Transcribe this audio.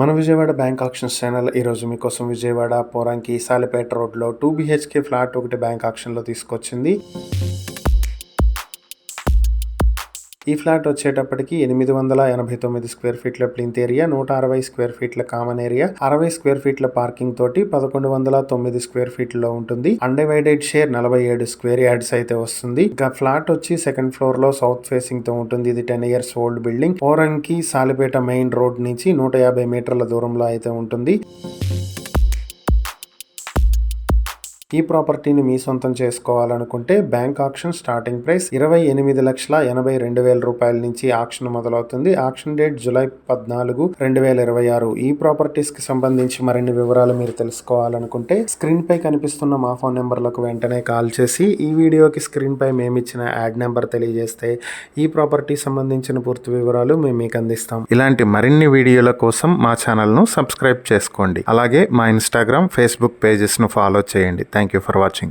మన Vijayawada bank actions channel ఈరోజు మీకోసం విజయవాడ పోరంకి సాలిపేట రోడ్లో 2 BHK ఫ్లాట్ ఒకటి బ్యాంక్ ఆక్షన్లో తీసుకొచ్చింది. ఈ ఫ్లాట్ వచ్చేటప్పటికి 889 స్క్వేర్ ఫీట్ల ప్లింత్ ఏరియా, 160 స్క్వేర్ ఫీట్ల కామన్ ఏరియా, 60 స్క్వేర్ ఫీట్ల పార్కింగ్ తోటి 1109 స్క్వేర్ ఫీట్లో ఉంటుంది. అన్డివైడెడ్ షేర్ 47 స్క్వేర్ యార్డ్స్ అయితే వస్తుంది. ఇక ఫ్లాట్ వచ్చి సెకండ్ ఫ్లోర్ లో సౌత్ ఫేసింగ్ తో ఉంటుంది. ఇది 10 years old building. Poranki Salipeta main road నుంచి 150 మీటర్ల దూరంలో అయితే ఉంటుంది. ఈ ప్రాపర్టీని మీ సొంతం చేసుకోవాలనుకుంటే బ్యాంక్ ఆక్షన్ స్టార్టింగ్ ప్రైస్ 28,82,000 రూపాయల నుంచి ఆక్షన్ మొదలవుతుంది. Auction date July 14, 2026. ఈ ప్రాపర్టీస్ కి సంబంధించి మరిన్ని వివరాలు మీరు తెలుసుకోవాలనుకుంటే స్క్రీన్ పై కనిపిస్తున్న మా ఫోన్ నెంబర్లకు వెంటనే కాల్ చేసి ఈ వీడియోకి స్క్రీన్ పై మేమిచ్చిన యాడ్ నెంబర్ తెలియజేస్తే ఈ ప్రాపర్టీ సంబంధించిన పూర్తి వివరాలు మేము మీకు అందిస్తాం. ఇలాంటి మరిన్ని వీడియోల కోసం మా ఛానల్ ను సబ్స్క్రైబ్ చేసుకోండి. అలాగే మా ఇన్స్టాగ్రామ్, ఫేస్బుక్ పేజెస్ ను ఫాలో చేయండి. Thank you for watching.